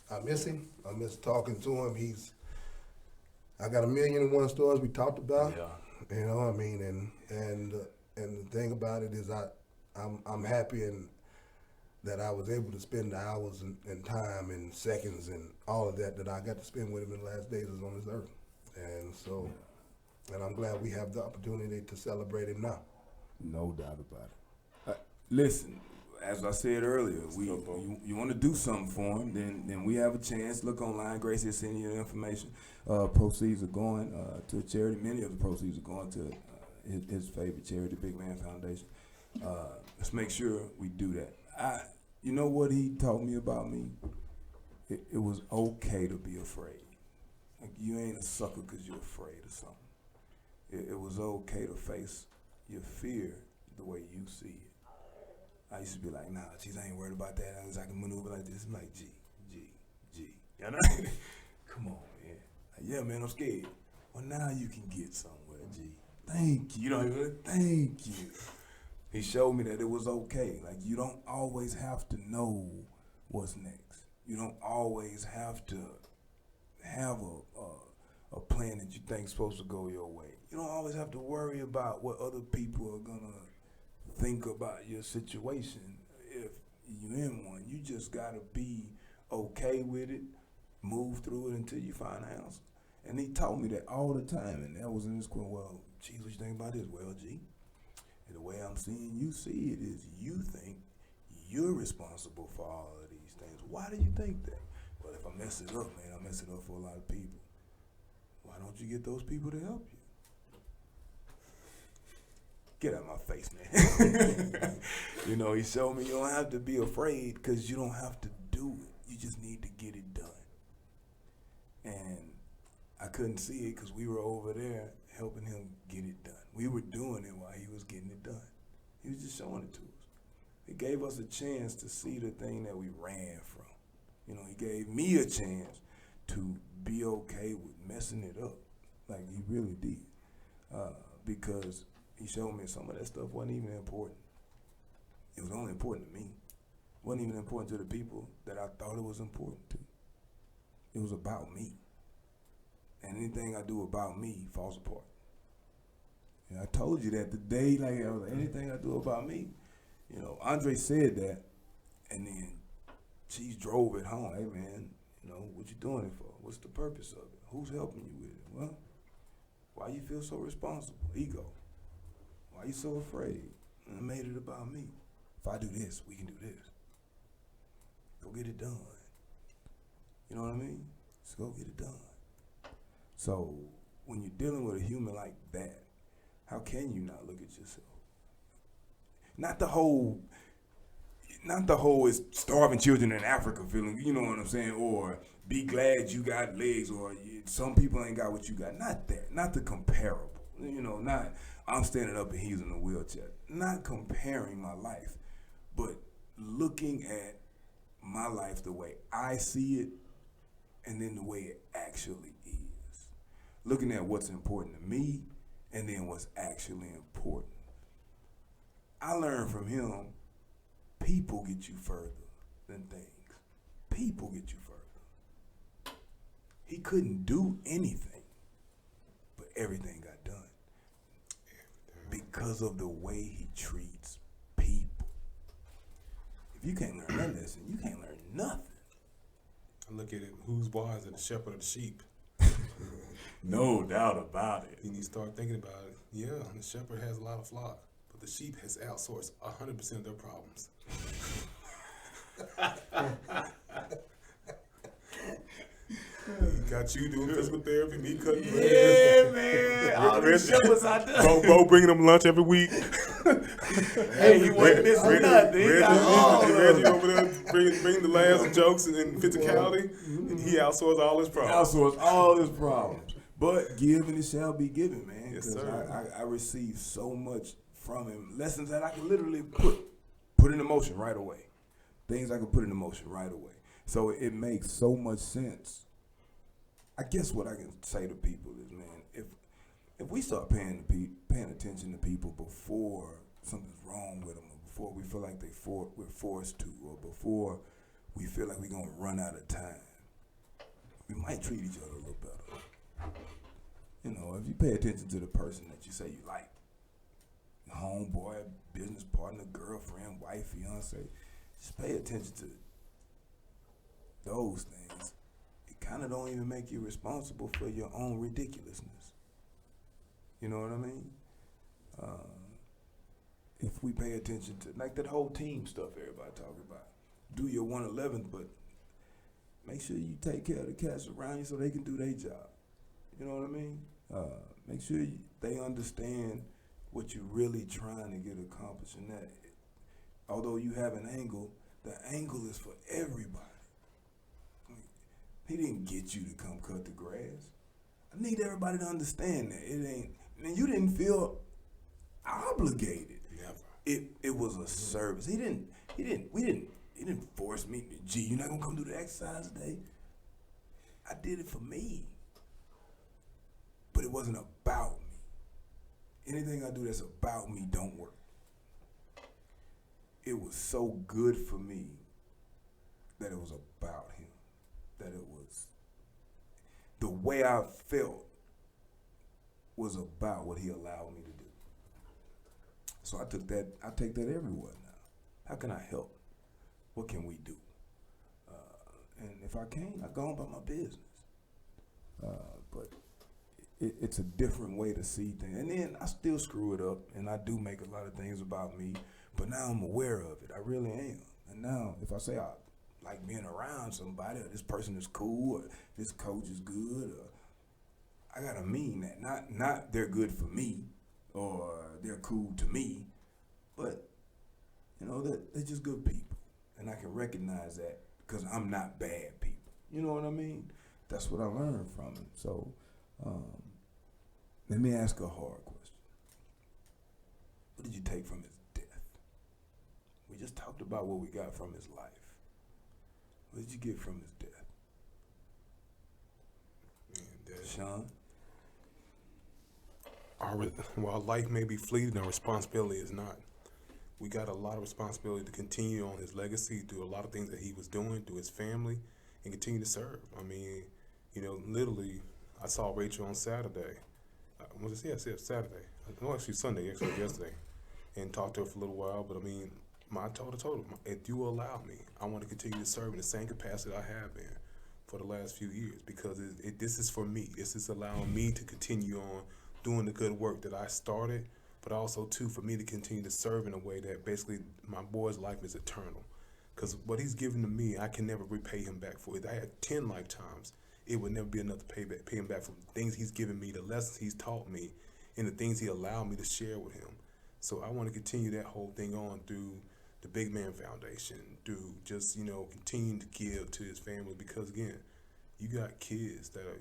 I miss him. I miss talking to him. I got 1,000,001 stories we talked about. Yeah. And the thing about it is I'm happy and that I was able to spend the hours and time and seconds and all of that I got to spend with him in the last days on this earth. And so, and I'm glad we have the opportunity to celebrate him now. No doubt about it. Listen, as I said earlier, you want to do something for him, then we have a chance. Look online. Gracie will send you the information. Proceeds are going to a charity. Many of the proceeds are going to his favorite charity, Big Man Foundation. Let's make sure we do that. You know what he taught me about me? It was okay to be afraid. Like, you ain't a sucker because you're afraid of something. It was okay to face your fear the way you see it. I used to be like, nah, geez, I ain't worried about that. I can maneuver like this. I'm like, G. You know? Come on, man. Like, yeah, man, I'm scared. Well, now you can get somewhere, G. Thank you. You know, thank you. He showed me that it was okay. Like, you don't always have to know what's next. You don't always have to have a plan that you think's supposed to go your way. You don't always have to worry about what other people are gonna think about your situation if you're in one. You just gotta be okay with it, move through it until you find an answer. And he taught me that all the time, and that was in his quote, well, geez, what you think about this? Well, G, the way I'm seeing you see it is you think you're responsible for all of these things. Why do you think that? Well, if I mess it up, man, I mess it up for a lot of people. Why don't you get those people to help you? Get out of my face, man. You know, he showed me you don't have to be afraid because you don't have to do it. You just need to get it done. And I couldn't see it because we were over there helping him get it done. We were doing it while he was getting it done. He was just showing it to us. He gave us a chance to see the thing that we ran from. You know, he gave me a chance to be okay with messing it up, like he really did, because he showed me some of that stuff wasn't even important. It was only important to me. It wasn't even important to the people that I thought it was important to. It was about me. And anything I do about me falls apart. And I told you that today, like, I was like, anything I do about me, you know, Andre said that, and then she drove it home. Hey, man, you know, what you doing it for? What's the purpose of it? Who's helping you with it? Well, why you feel so responsible? Ego. Why you so afraid? And I made it about me. If I do this, we can do this. Go get it done. You know what I mean? Just go get it done. So when you're dealing with a human like that, how can you not look at yourself? Not the whole is starving children in Africa feeling, you know what I'm saying, or be glad you got legs, or some people ain't got what you got. Not that, not the comparable, you know, not I'm standing up and he's in a wheelchair. Not comparing my life, but looking at my life the way I see it and then the way it actually is. Looking at what's important to me and then what's actually important. I learned from him, people get you further than things. People get you further. He couldn't do anything, but everything got done. Because of the way he treats people. If you can't learn that lesson, you can't learn nothing. I look at it, who's wiser, the shepherd or the sheep? No doubt about it. And you start thinking about it, yeah, the shepherd has a lot of flock, but the sheep has outsourced 100% of their problems. He got you doing physical therapy, me cutting Yeah, man. All these shepherds out there. Bo bringing them lunch every week. Hey, he wasn't missing nothing. He got all of Reggie it. over there bringing the laughs and jokes and physicality. And he outsourced all his problems. Outsource all his problems. But give and it shall be given, man. Yes, Because sir. I received so much from him. Lessons that I can literally put in motion right away. Things I can put in motion right away. So it makes so much sense. I guess what I can say to people is, man, if we start paying attention to people before something's wrong with them, or before we feel like we're forced to, or before we feel like we're gonna run out of time, we might treat each other a little better. You know, if you pay attention to the person that you say you like, homeboy, business partner, girlfriend, wife, fiance, just pay attention to those things. It kind of don't even make you responsible for your own ridiculousness. You know what I mean? If we pay attention to, like that whole team stuff everybody talking about, do your 1/11th, but make sure you take care of the cats around you so they can do their job. You know what I mean? Make sure they understand what you're really trying to get accomplished. And that, although you have an angle, the angle is for everybody. He didn't get you to come cut the grass. I need everybody to understand that. It ain't, and you didn't feel obligated. Never. It was a service. He didn't force me. Gee, you're not gonna come do the exercise today. I did it for me. But it wasn't about me. Anything I do that's about me don't work. It was so good for me that it was about him. That it was, the way I felt was about what he allowed me to do. So I take that everywhere now. How can I help? What can we do? And if I can't, I go on about my business. But it's a different way to see things. And then I still screw it up, and I do make a lot of things about me, but now I'm aware of it. I really am. And now if I say I like being around somebody, or this person is cool, or this coach is good, or I gotta mean that. Not they're good for me, or they're cool to me, but they're just good people. And I can recognize that because I'm not bad people. You know what I mean? That's what I learned from him. So let me ask a hard question. What did you take from his death? We just talked about what we got from his life. What did you get from his death? Sean? While life may be fleeting, our responsibility is not. We got a lot of responsibility to continue on his legacy, do a lot of things that he was doing, to his family, and continue to serve. I mean, literally, I saw Rachel on Saturday. Saturday. No, actually Sunday, yesterday, and talked to her for a little while. But I mean, I told her, if you will allow me, I want to continue to serve in the same capacity I have been for the last few years, because this is for me. This is allowing me to continue on doing the good work that I started, but also, too, for me to continue to serve in a way that basically my boy's life is eternal. Because what he's given to me, I can never repay him back for it. I had 10 lifetimes. It would never be enough to pay him back for the things he's given me, the lessons he's taught me, and the things he allowed me to share with him. So I want to continue that whole thing on through the Big Man Foundation, through just, continuing to give to his family. Because, again, you got kids that are,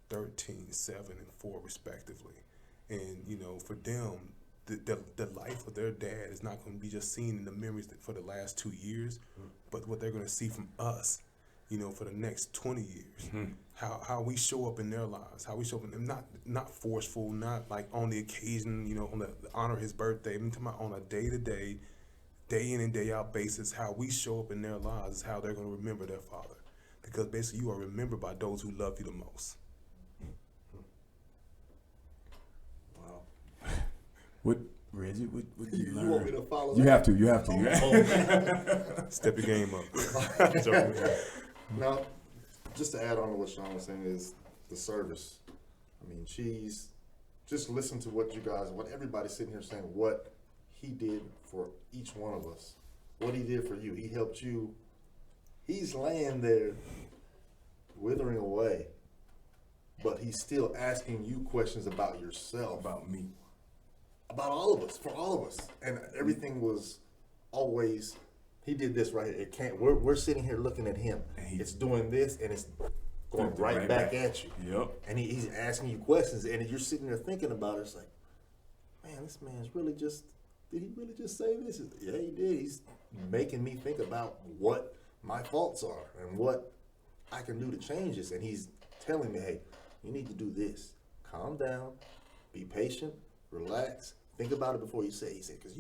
13, 7, and 4 respectively. And, for them, the life of their dad is not going to be just seen in the memories for the last 2 years, but what they're going to see from us, for the next 20 years. How we show up in their lives, how we show up in them, not forceful, not like on the occasion, on the honor his birthday. I'm talking about on a day-to-day, day in and day out basis, how we show up in their lives is how they're going to remember their father. Because basically you are remembered by those who love you the most. What, Reggie? What did you learn? You want me to follow You that? have to. Step your game up. Now, just to add on to what Sean was saying is the service. I mean, just listen to what everybody's sitting here saying, what he did for each one of us, what he did for you. He helped you. He's laying there withering away, but he's still asking you questions about yourself. About me. About all of us, for all of us. And everything was always, he did this right here. It can't, we're sitting here looking at him. It's doing this and it's going right back at you. Yep. And he's asking you questions and you're sitting there thinking about it. It's like, man, this man's really did he really just say this? Yeah, he did. He's making me think about what my faults are and what I can do to change this. And he's telling me, hey, you need to do this. Calm down, be patient, relax, think about it before you say. He said, because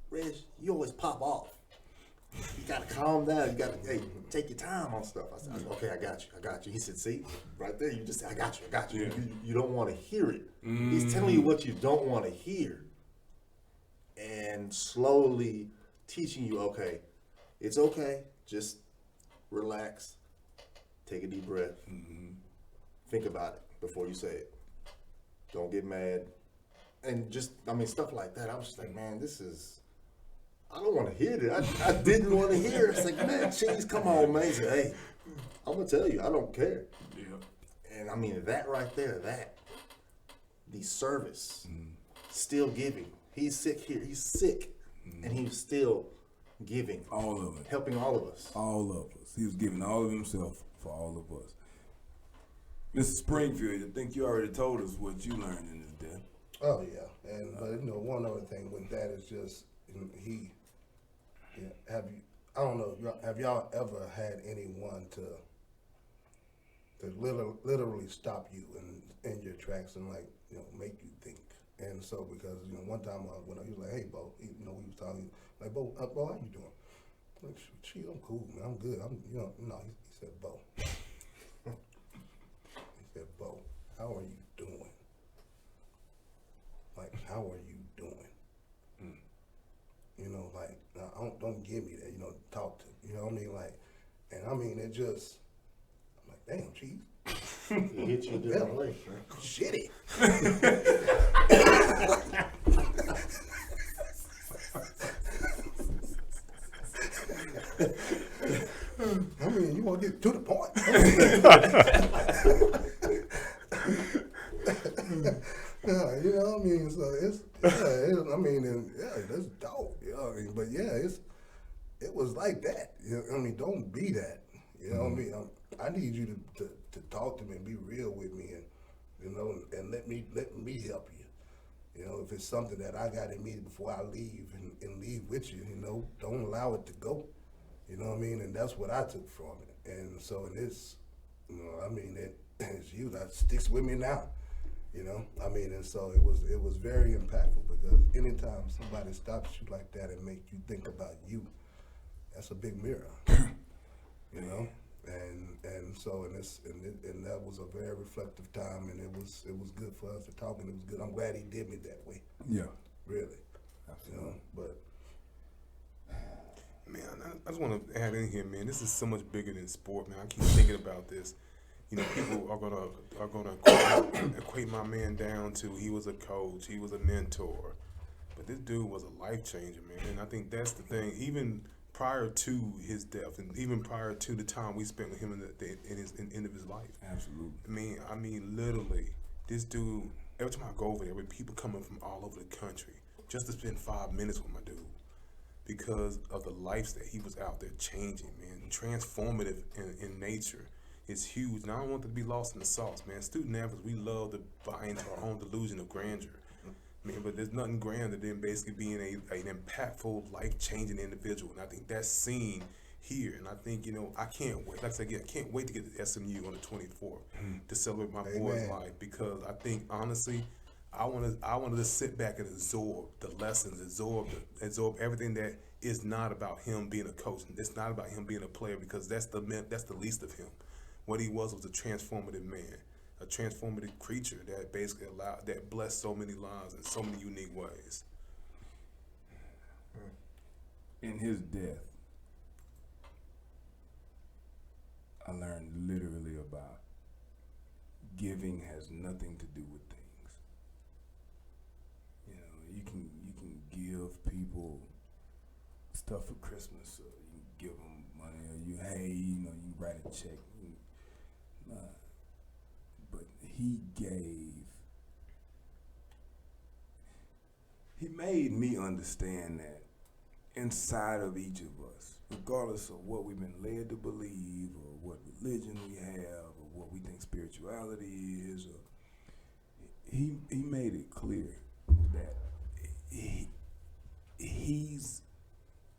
Reg, you always pop off. You gotta calm down. You gotta, take your time on stuff. I said, okay, I got you. He said, see, right there, you just said, I got you. Yeah. You don't want to hear it. He's telling you what you don't want to hear. And slowly teaching you, okay, it's okay. Just relax, take a deep breath, think about it before you say it. Don't get mad. And just, stuff like that. I was just like, man, I don't want to hear that. I didn't want to hear it. It's like, man, Cheese, come on, man. He said, hey, I'm going to tell you, I don't care. Yeah. And that right there, the service, still giving. He's sick here. He's sick, and he's still giving. All of it. Helping all of us. All of us. He was giving all of himself for all of us. Mr. Springfield, I think you already told us what you learned in his death. Oh yeah, and but one other thing with that is just have y'all ever had anyone to literally stop you in your tracks and make you think? And so because one time when he was like, hey Bo, we was talking like Bo, how you doing? I'm like, shit, I'm cool, man, I'm good. He said Bo. He said, Bo, how are you doing? Like, how are you doing? Don't give me that, talk to me, you know what I mean? Like, and I mean, it just, I'm like, damn, Chief. It hit you a different way, man. Shitty. I mean, you want to get to the point. You know what I mean? So that's dope. You know what I mean? But yeah, it was like that. I mean, don't be that. You know what I mean? I need you to talk to me and be real with me, and and let me help you. If it's something that I got in me before I leave and leave with you, don't allow it to go. You know what I mean? And that's what I took from it. And so it's, it's you that sticks with me now. I mean, and so it was very impactful because anytime somebody stops you like that and make you think about you, that's a big mirror. And so and that was a very reflective time, and it was good for us to talk, and it was good. I'm glad he did me that way. Yeah, really. absolutely. But Man, I just want to add in here, man. This is so much bigger than sport, man. I keep thinking about this. People are gonna equate my man down to he was a coach, he was a mentor, but this dude was a life changer, man. And I think that's the thing. Even prior to his death, and even prior to the time we spent with him in the end of his life. Absolutely. I mean, literally, this dude. Every time I go over there, with people coming from all over the country just to spend 5 minutes with my dude, because of the lives that he was out there changing, man. Transformative in nature. It's huge, and I don't want to be lost in the sauce, man. Student athletes, we love to buy into our own delusion of grandeur, man. But there's nothing grander than basically being an impactful, life-changing individual, and I think that's seen here. And I think I can't wait. Like I said again, I can't wait to get to SMU on the 24th to celebrate my boy's life, because I think honestly, I want to just sit back and absorb the lessons, absorb everything that is not about him being a coach. It's not about him being a player, because that's the least of him. What he was a transformative man, a transformative creature that basically that blessed so many lives in so many unique ways. In his death, I learned literally about giving has nothing to do with things. You can give people stuff for Christmas, or you can give them money, or you write a check. But he made me understand that inside of each of us, regardless of what we've been led to believe, or what religion we have, or what we think spirituality is, or he made it clear that he's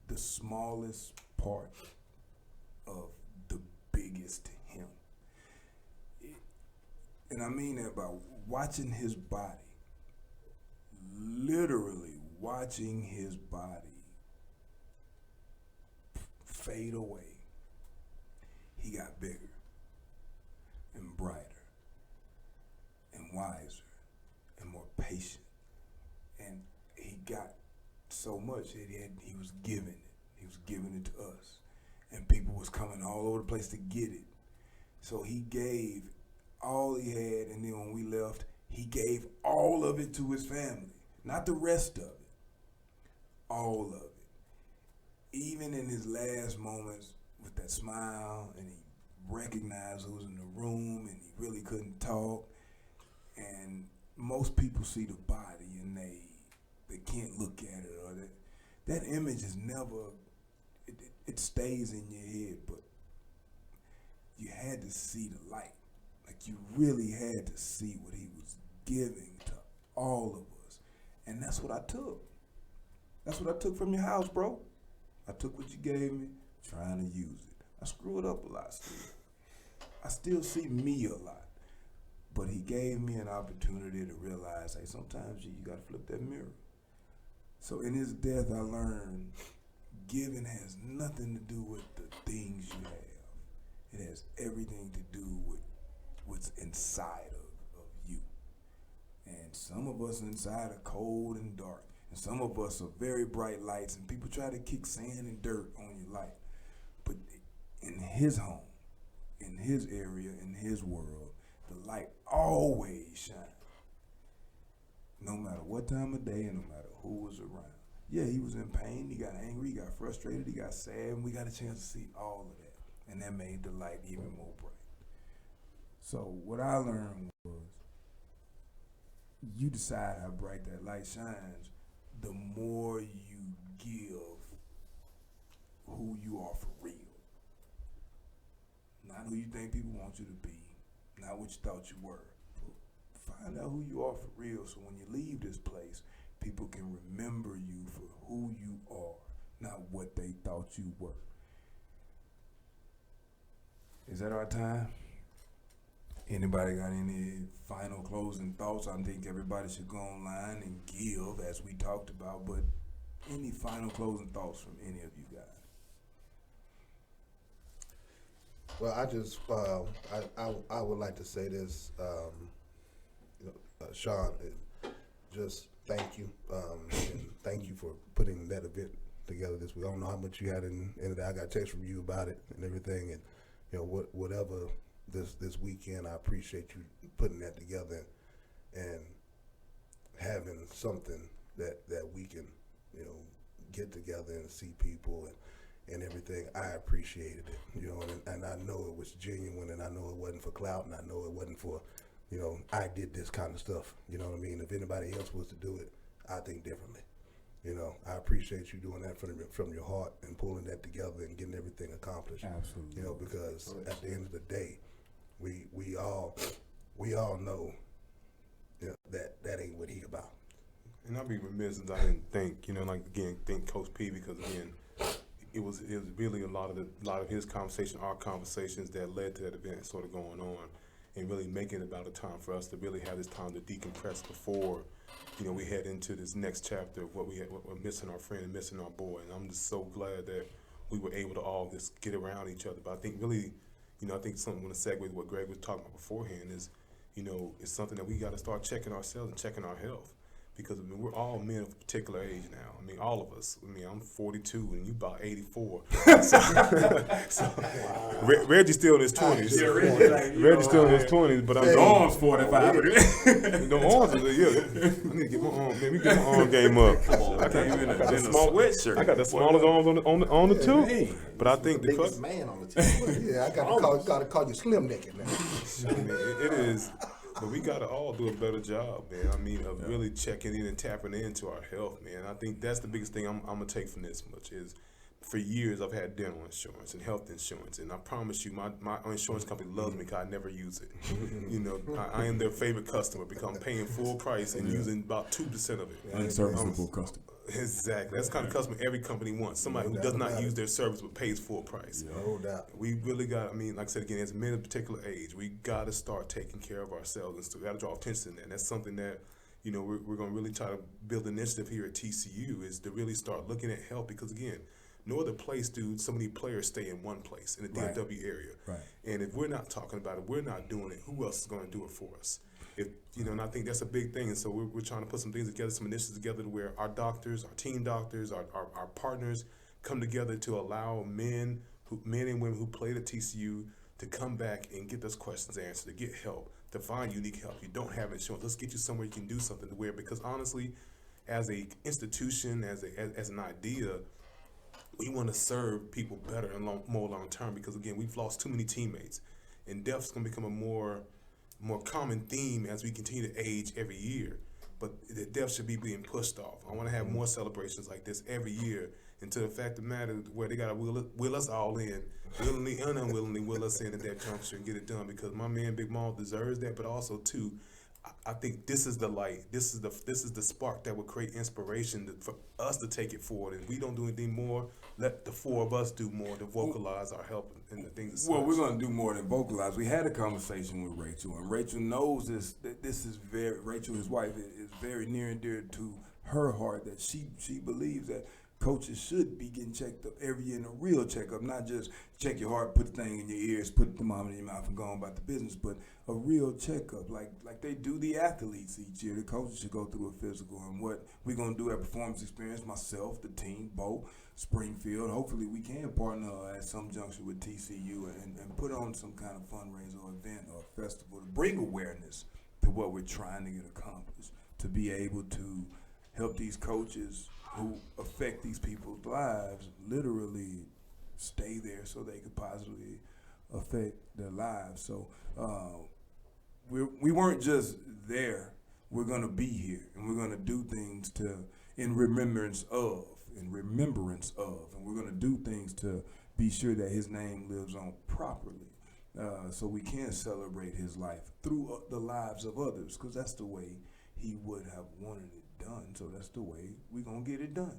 the smallest part of the biggest him. And I mean that by watching his body, literally watching his body fade away. He got bigger and brighter and wiser and more patient. And he got so much that he was giving it. He was giving it to us. And people was coming all over the place to get it. So he gave all he had, and then when we left, he gave all of it to his family. Not the rest of it. All of it. Even in his last moments with that smile, and he recognized who was in the room, and he really couldn't talk. And most people see the body and they can't look at it, or that image is never, it stays in your head, but you had to see the light. Like, you really had to see what he was giving to all of us. And that's what I took. That's what I took from your house, bro. I took what you gave me, trying to use it. I screwed up a lot still. I still see me a lot. But he gave me an opportunity to realize, hey, sometimes you got to flip that mirror. So in his death, I learned giving has nothing to do with the things you have. It has everything to do with what's inside of you. And some of us inside are cold and dark. And some of us are very bright lights. And people try to kick sand and dirt on your light. But in his home, in his area, in his world, the light always shines. No matter what time of day and no matter who was around. Yeah, he was in pain, he got angry, he got frustrated, he got sad, and we got a chance to see all of that. And that made the light even more bright. So what I learned was, you decide how bright that light shines, the more you give who you are for real. Not who you think people want you to be, not what you thought you were. Find out who you are for real, so when you leave this place, people can remember you for who you are, not what they thought you were. Is that our time? Anybody got any final closing thoughts? I think everybody should go online and give, as we talked about, but any final closing thoughts from any of you guys? Well, I just I would like to say this, Sean, just thank you, and thank you for putting that event together this week. I don't know how much you had in it. I got a text from you about it and everything, and whatever this weekend, I appreciate you putting that together and having something that we can get together and see people and everything. I appreciated it, and I know it was genuine, and I know it wasn't for clout, and I know it wasn't for, I did this kind of stuff. You know what I mean? If anybody else was to do it, I think differently. I appreciate you doing that from your heart and pulling that together and getting everything accomplished. Absolutely. Because at the end of the day, we all know that ain't what he about. And I'd be remiss if I didn't thank Coach P, because again, it was really a lot of his conversation, our conversations, that led to that event sort of going on, and really making it about a time for us to really have this time to decompress before, we head into this next chapter of what we're missing our friend and missing our boy. And I'm just so glad that we were able to all just get around each other. But I think really, I think something going to segue with what Greg was talking about beforehand is, it's something that we got to start checking ourselves and checking our health. Because we're all men of a particular age now. All of us. I'm 42 and you about 84. so Reggie's still in his 20s. Yeah, Reggie's still in his 20s, but I'm Dawn's 45. No arms, I need to get my arm. Man, we get my arm game up. I got the small sweatshirt. I got the smallest arms on the two. But I think the biggest man on the team. Yeah, I got to call you slim naked now. It is. But we got to all do a better job, man. Of really checking in and tapping into our health, man. I think that's the biggest thing I'm going to take from this much is, for years I've had dental insurance and health insurance, and I promise you my insurance company loves me because I never use it. I am their favorite customer because I'm paying full price and using about 2% of it. Unserviceable customer. Exactly. That's the kind of customer every company wants. Somebody who does not use their service but pays full price. No doubt. We really got, like I said again, as men of a particular age, we got to start taking care of ourselves, and so we got to draw attention to that. And that's something that, we're going to really try to build an initiative here at TCU, is to really start looking at health, because again, no other place do so many players stay in one place, in the DFW area. Right. And if we're not talking about it, we're not doing it, who else is going to do it for us? And I think that's a big thing. And so we're trying to put some things together, some initiatives together, to where our doctors, our team doctors, our partners come together to allow men and women who played at TCU to come back and get those questions answered, to get help, to find unique help. You don't have insurance, let's get you somewhere you can do something to where, because honestly, as a institution, as an idea, we want to serve people better and more long term, because again, we've lost too many teammates, and death's going to become a more more common theme as we continue to age every year. But the death should be being pushed off. I want to have more celebrations like this every year. And to the fact of the matter, where they got to will us all in, willingly and unwillingly will us in at that juncture and get it done. Because my man Big Maul deserves that, but also too, I think this is the light. This is the spark that will create inspiration for us to take it forward. And we don't do anything more. Let the four of us do more to vocalize our help and the things. Well, we're gonna do more than vocalize. We had a conversation with Rachel, and Rachel knows this. That this is very Rachel, his wife, is very near and dear to her heart. That she believes that coaches should be getting checked up every year in a real checkup, not just check your heart, put the thing in your ears, put the thermometer in your mouth, and go on about the business, but a real checkup, like they do the athletes each year. The coaches should go through a physical, and what we're gonna do at Performance Experience, myself, the team, Bo, Springfield. Hopefully, we can partner at some juncture with TCU and put on some kind of fundraiser or event or festival to bring awareness to what we're trying to get accomplished, to be able to help these coaches who affect these people's lives literally stay there so they could positively affect their lives. So we weren't just there. We're going to be here, and we're going to do things in remembrance of, and we're going to do things to be sure that his name lives on properly, so we can celebrate his life through the lives of others, because that's the way he would have wanted it done. So that's the way we're going to get it done.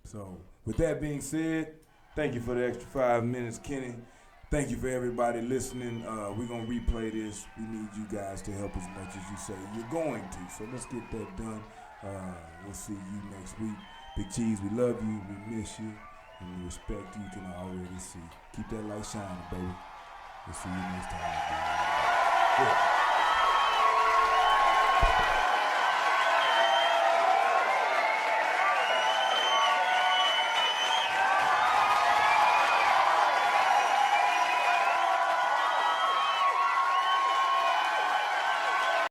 So with that being said, thank you for the extra 5 minutes, Kenny. Thank you for everybody listening. We're going to replay this. We need you guys to help as much as you say you're going to. So let's get that done. We'll see you next week. Big Cheese, we love you. We miss you. And we respect you. You can already see. Keep that light shining, baby. We'll see you next time. Good.